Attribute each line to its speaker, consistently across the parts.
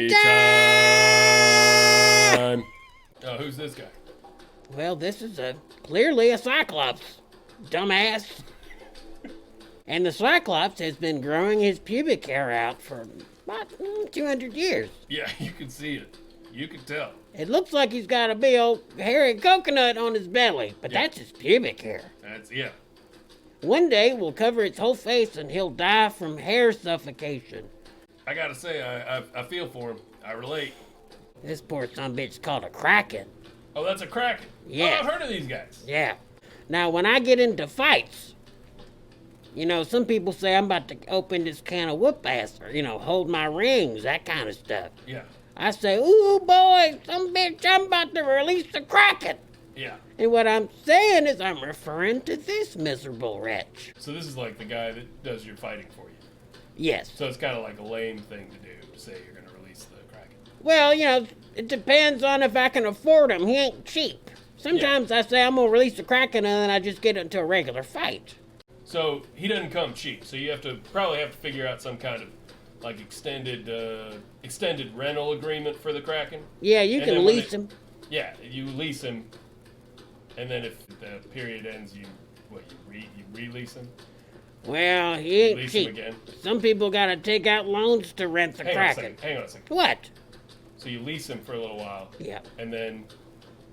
Speaker 1: Story time! Oh, who's this guy?
Speaker 2: Well, this is clearly a Cyclops, dumbass. And the Cyclops has been growing his pubic hair out for about 200 years.
Speaker 1: Yeah, you can see it. You can tell.
Speaker 2: It looks like he's got a big old hairy coconut on his belly, but that's his pubic hair.
Speaker 1: Yeah.
Speaker 2: One day we'll cover his whole face and he'll die from hair suffocation.
Speaker 1: I gotta say, I feel for him. I relate.
Speaker 2: This poor sumbitch is called a Kraken.
Speaker 1: Oh, that's a Kraken.
Speaker 2: Yeah.
Speaker 1: Oh, I've heard of these guys.
Speaker 2: Yeah. Now, when I get into fights, some people say I'm about to open this can of whoop ass or, hold my rings, that kind of stuff.
Speaker 1: Yeah.
Speaker 2: I say, ooh, boy, some bitch, I'm about to release the Kraken.
Speaker 1: Yeah.
Speaker 2: And what I'm saying is I'm referring to this miserable wretch.
Speaker 1: So this is like the guy that does your fighting for you.
Speaker 2: Yes.
Speaker 1: So it's kind of like a lame thing to do, to say you're going to release the Kraken.
Speaker 2: Well, it depends on if I can afford him. He ain't cheap. Sometimes I say I'm going to release the Kraken and then I just get into a regular fight.
Speaker 1: So he doesn't come cheap. So you probably have to figure out some kind of like extended rental agreement for the Kraken.
Speaker 2: Yeah, you can lease him.
Speaker 1: Yeah, you lease him, and then if the period ends, you release him.
Speaker 2: Well, he ain't
Speaker 1: Lease
Speaker 2: cheap.
Speaker 1: him again.
Speaker 2: Some people got to take out loans to rent the Kraken.
Speaker 1: Hang on a second.
Speaker 2: What?
Speaker 1: So you lease him for a little while.
Speaker 2: Yeah.
Speaker 1: And then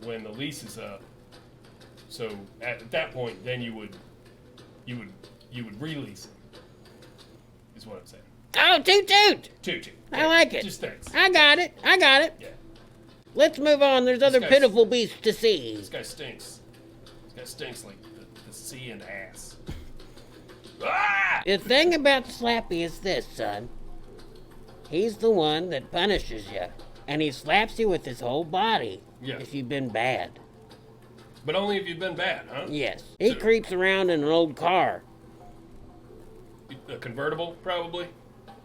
Speaker 1: when the lease is up, so at that point, then you would release him. Is what I'm saying.
Speaker 2: Oh, toot toot!
Speaker 1: Toot.
Speaker 2: I like it.
Speaker 1: Just thanks.
Speaker 2: I got it.
Speaker 1: Yeah.
Speaker 2: Let's move on. There's other pitiful beasts to see.
Speaker 1: This guy stinks. This guy stinks like the sea and ass. Ah!
Speaker 2: The thing about Slappy is this, son. He's the one that punishes you. And he slaps you with his whole body if you've been bad.
Speaker 1: But only if you've been bad, huh?
Speaker 2: Yes. He creeps around in an old car.
Speaker 1: A convertible, probably?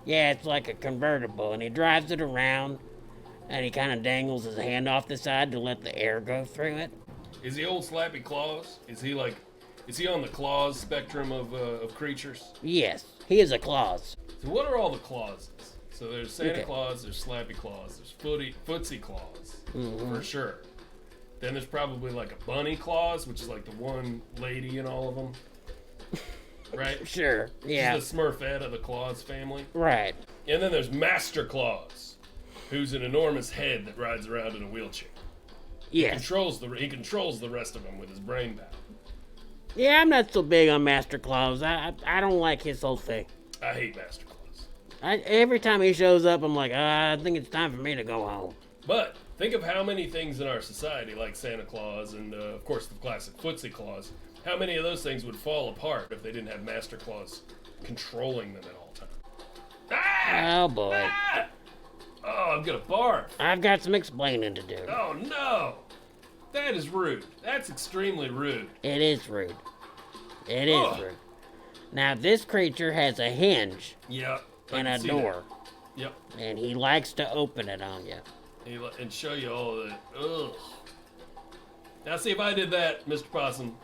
Speaker 2: Yeah, it's like a convertible, and he drives it around, and he kind of dangles his hand off the side to let the air go through it.
Speaker 1: Is he old Slappy Claus? Is he on the Claus spectrum of creatures?
Speaker 2: Yes, he is a Claus.
Speaker 1: So what are all the Clauses? So there's Santa Claus, there's Slappy Claus, there's Footsie Claus, for sure. Then there's probably like a Bunny Claus, which is like the one lady in all of them. Right?
Speaker 2: Sure, yeah.
Speaker 1: She's the Smurfette of the Claus family.
Speaker 2: Right.
Speaker 1: And then there's Master Claus, who's an enormous head that rides around in a wheelchair.
Speaker 2: Yes.
Speaker 1: He controls the rest of them with his brain power.
Speaker 2: Yeah, I'm not so big on Master Claus. I don't like his whole thing.
Speaker 1: I hate Master Claus.
Speaker 2: Every time he shows up, I'm like, I think it's time for me to go home.
Speaker 1: But think of how many things in our society, like Santa Claus and, of course, the classic Footsie Claus, how many of those things would fall apart if they didn't have Master Claus controlling them at all times? Ah!
Speaker 2: Oh, boy.
Speaker 1: Ah! Oh, I'm gonna barf.
Speaker 2: I've got some explaining to do.
Speaker 1: Oh, no. That is rude. That's extremely rude.
Speaker 2: It is rude. It is rude. Now, this creature has a hinge and a door.
Speaker 1: That. Yep.
Speaker 2: And he likes to open it on you.
Speaker 1: And show you all of that. Ugh. Now, see, if I did that, Mr. Possum,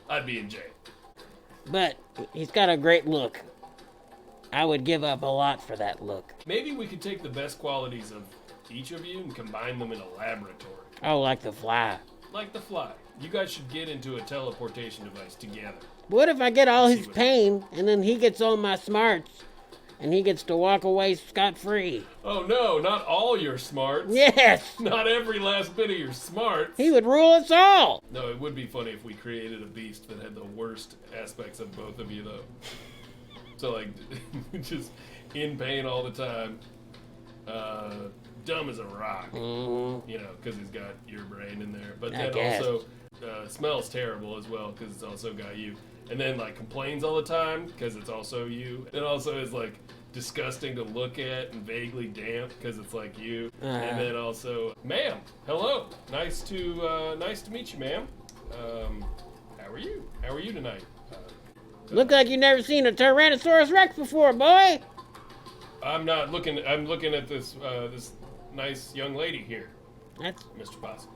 Speaker 1: I'd be in jail.
Speaker 2: But he's got a great look. I would give up a lot for that look.
Speaker 1: Maybe we could take the best qualities of each of you and combine them in a laboratory.
Speaker 2: Oh, like the fly.
Speaker 1: Like the fly. You guys should get into a teleportation device together.
Speaker 2: What if I get all his pain, and then he gets all my smarts, and he gets to walk away scot-free?
Speaker 1: Oh no, not all your smarts.
Speaker 2: Yes!
Speaker 1: Not every last bit of your smarts.
Speaker 2: He would rule us all!
Speaker 1: No, it would be funny if we created a beast that had the worst aspects of both of you, though. So, like, just in pain all the time. Dumb as a rock.
Speaker 2: Mm-hmm.
Speaker 1: Because he's got your brain in there. But then also smells terrible as well, because it's also got you. And then, like, complains all the time, because it's also you. It also is, like, disgusting to look at and vaguely damp, because it's like you. And then also, ma'am, hello. Nice to meet you, ma'am. How are you? How are you tonight?
Speaker 2: Look like you never seen a Tyrannosaurus Rex before, boy.
Speaker 1: I'm not looking. I'm looking at this this nice young lady here.
Speaker 2: That's
Speaker 1: Mr. Possum.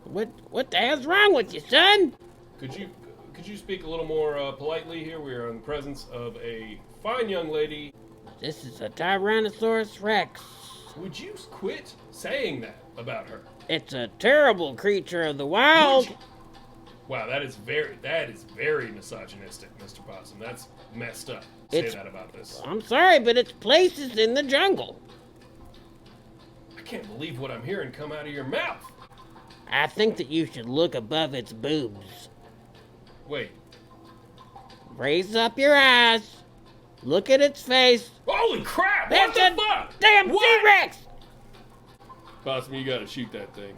Speaker 2: What the hell's wrong with you, son?
Speaker 1: Could you speak a little more politely here? We are in the presence of a fine young lady.
Speaker 2: This is a Tyrannosaurus Rex.
Speaker 1: Would you quit saying that about her?
Speaker 2: It's a terrible creature of the wild.
Speaker 1: Wow, that is very misogynistic, Mr. Possum. That's messed up. Say that about this.
Speaker 2: I'm sorry, but its place is in the jungle.
Speaker 1: I can't believe what I'm hearing come out of your mouth.
Speaker 2: I think that you should look above its boobs.
Speaker 1: Wait.
Speaker 2: Raise up your eyes. Look at its face.
Speaker 1: Holy crap!
Speaker 2: That's
Speaker 1: what the fuck?
Speaker 2: Damn
Speaker 1: what?
Speaker 2: T-Rex!
Speaker 1: Possum, you gotta shoot that thing.